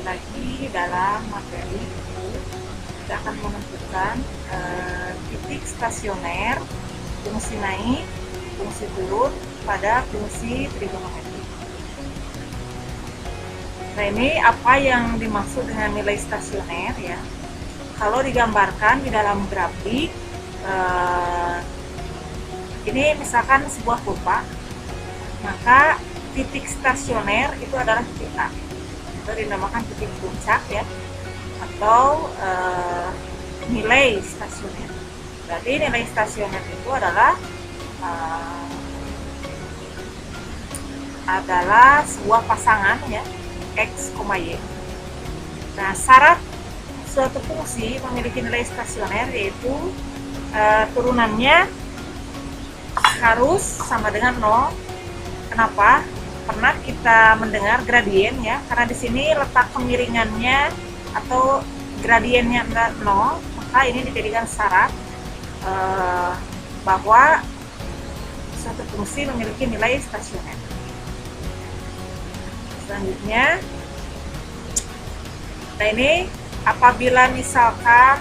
lagi dalam materi kita akan menentukan titik stasioner, fungsi naik, fungsi turun pada fungsi trigonometri. Nah, ini apa yang dimaksud dengan nilai stasioner ya. Kalau digambarkan di dalam grafik, ini misalkan sebuah kurva, maka titik stasioner itu adalah titik A, itu dinamakan titik puncak ya, atau nilai stasioner. Berarti nilai stasioner itu adalah sebuah pasangan ya, x, y. Nah, syarat suatu fungsi memiliki nilai stasioner yaitu turunannya harus sama dengan 0. Kenapa? Pernah kita mendengar gradien ya, karena di sini letak kemiringannya atau gradiennya 0, maka ini dijadikan syarat bahwa suatu fungsi memiliki nilai stasioner. Selanjutnya, nah ini apabila misalkan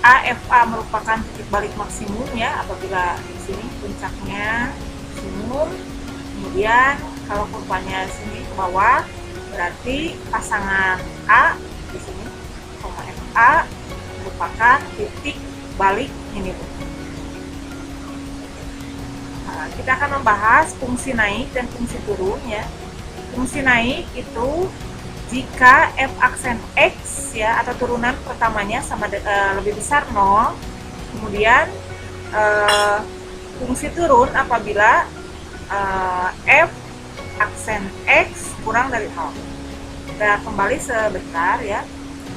AFA merupakan titik balik maksimum ya, apabila di sini puncaknya maksimum, kemudian kalau kurvanya sini ke bawah, berarti pasangan A di sini, FA merupakan titik balik minimum. Nah, kita akan membahas fungsi naik dan fungsi turun ya. Fungsi naik itu jika f aksen x ya atau turunan pertamanya sama lebih besar 0, kemudian fungsi turun apabila f aksen x kurang dari 0. Kita kembali sebentar ya.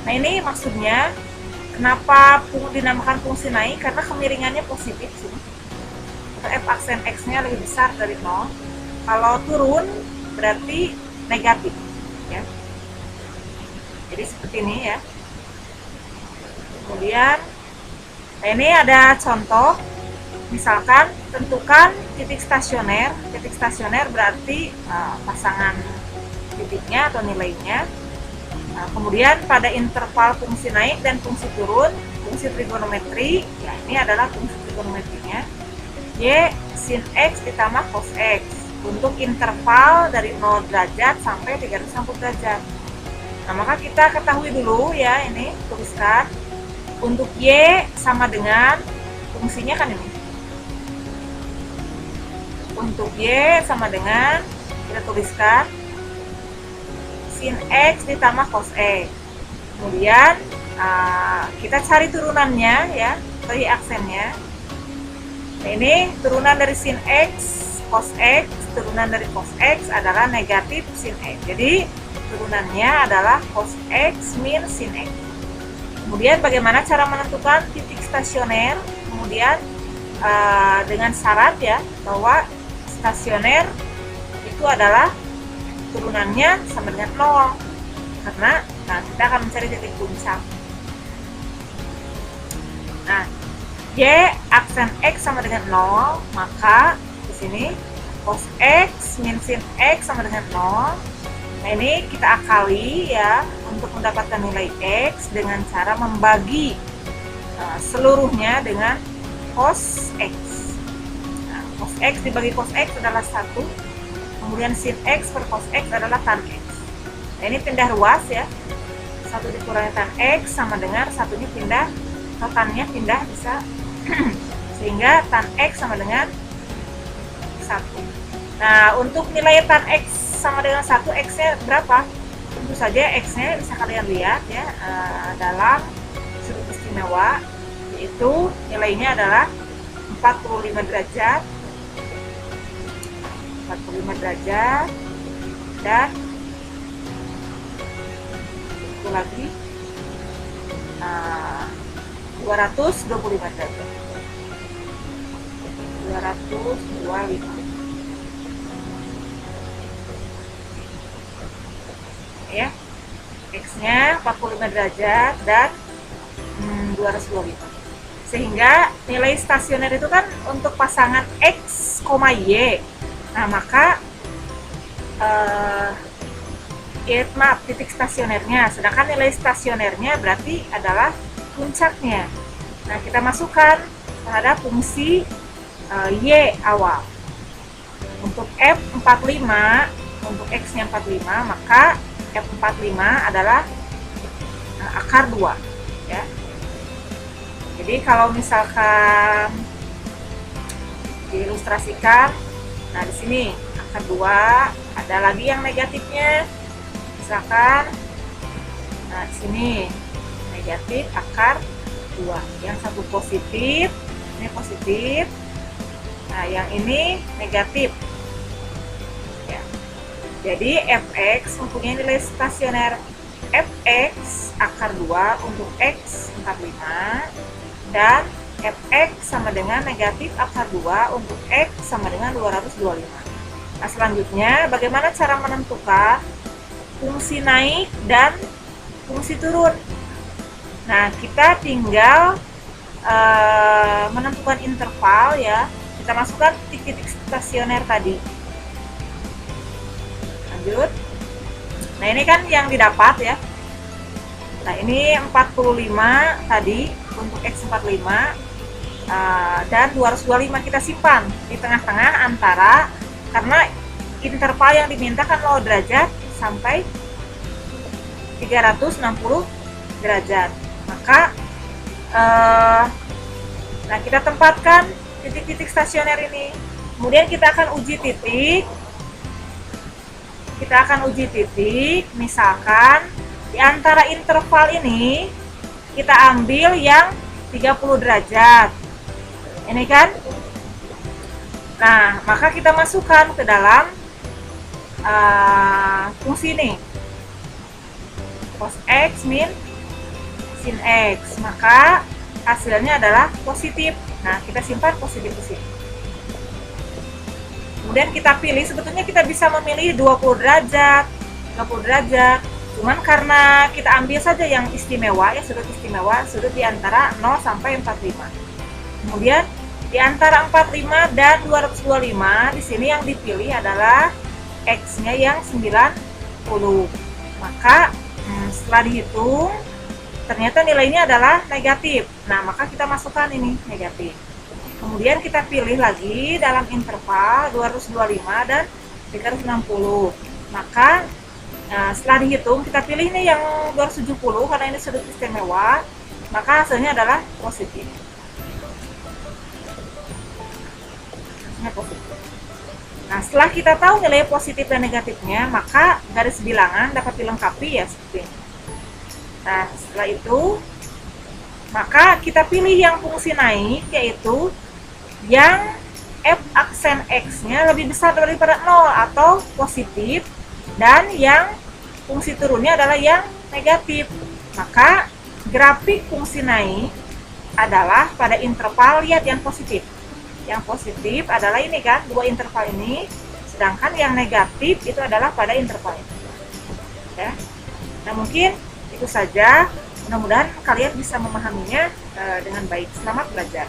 Nah, ini maksudnya kenapa dinamakan fungsi naik, karena kemiringannya positif sini. F aksen x-nya lebih besar dari 0. Kalau turun berarti negatif ya. Jadi seperti ini ya. Kemudian ini ada contoh, misalkan tentukan titik stasioner. Titik stasioner berarti pasangan titiknya atau nilainya. Kemudian pada interval fungsi naik dan fungsi turun, fungsi trigonometri, ya ini adalah fungsi trigonometrinya, y sin x ditambah cos x untuk interval dari 0 derajat sampai 360 derajat. Nah, maka kita ketahui dulu ya, ini tuliskan untuk y sama dengan fungsinya kan ini. Untuk y sama dengan, kita tuliskan sin x ditambah cos x. Kemudian kita cari turunannya ya, dari aksennya. Nah, ini turunan dari sin x cos x, turunan dari cos x adalah negatif sin x. Jadi turunannya adalah cos x min sin x. Kemudian bagaimana cara menentukan titik stasioner? Kemudian dengan syarat ya, bahwa stasioner itu adalah turunannya sama dengan 0, karena kita akan mencari titik puncak. Nah, y aksen x sama dengan 0, maka di sini cos x min sin x sama dengan 0. Nah, ini kita akali ya untuk mendapatkan nilai x dengan cara membagi seluruhnya dengan cos x. Nah, cos x dibagi cos x adalah 1. Kemudian sin x per cos x adalah tan x. Nah, ini pindah ruas ya. 1 dikurangi tan x sama dengan satunya pindah, atau tannya pindah bisa sehingga tan x sama dengan 1. Nah, untuk nilai tan x sama dengan 1, x-nya berapa? Tentu saja x-nya bisa kalian lihat ya dalam sudut istimewa, yaitu nilainya adalah 45 derajat. 45 derajat dan itu lagi 225 derajat. 225 ya, x-nya 45 derajat dan 225. Sehingga nilai stasioner itu kan untuk pasangan x, y. Nah, maka maaf, titik stasionernya, sedangkan nilai stasionernya berarti adalah puncaknya. Nah, kita masukkan terhadap fungsi Y awal. Untuk F45, untuk X-nya 45, maka F45 adalah akar 2, ya. Jadi kalau misalkan diilustrasikan, nah di sini akar 2, ada lagi yang negatifnya. Misalkan, nah di sini negatif akar 2. Yang satu positif, ini positif. Nah, yang ini negatif. Ya. Jadi Fx mempunyai nilai stasioner Fx akar 2 untuk X 45 dan Fx sama dengan negatif akar 2 untuk X sama dengan 225. Nah, selanjutnya bagaimana cara menentukan fungsi naik dan fungsi turun? Nah, kita tinggal menentukan interval, ya. Kita masukkan titik-titik stasioner tadi. Lanjut. Nah, ini kan yang didapat, ya. Nah, ini 45 tadi untuk X45 dan 225 kita simpan di tengah-tengah antara, karena interval yang diminta kan 0 derajat sampai 360 derajat. Maka nah, kita tempatkan titik-titik stasioner ini. Kemudian kita akan uji titik. Misalkan di antara interval ini kita ambil yang 30 derajat. Ini kan? Nah, maka kita masukkan ke dalam fungsi ini. Cos X min sin X. Maka hasilnya adalah positif. Nah, kita simpan positif di sini. Kemudian kita pilih, sebetulnya kita bisa memilih 20 derajat, 30 derajat. Cuman karena kita ambil saja yang istimewa, ya, sudut istimewa, sudut di antara 0 sampai 45. Kemudian di antara 45 dan 225, di sini yang dipilih adalah X-nya yang 90. Maka setelah dihitung, ternyata nilainya adalah negatif. Nah, maka kita masukkan ini negatif. Kemudian kita pilih lagi dalam interval 225 dan 360. Maka setelah dihitung, kita pilih ini yang 270 karena ini sudut istimewa, maka hasilnya adalah positif. Nah, setelah kita tahu nilai positif dan negatifnya, maka garis bilangan dapat dilengkapi, ya, seperti ini. Nah, setelah itu, maka kita pilih yang fungsi naik, yaitu yang F aksen X-nya lebih besar daripada 0 atau positif, dan yang fungsi turunnya adalah yang negatif. Maka grafik fungsi naik adalah pada interval, lihat yang positif. Yang positif adalah ini kan, dua interval ini, sedangkan yang negatif itu adalah pada interval ini. Ya. Nah, mungkin itu saja. Mudah-mudahan kalian bisa memahaminya dengan baik. Selamat belajar.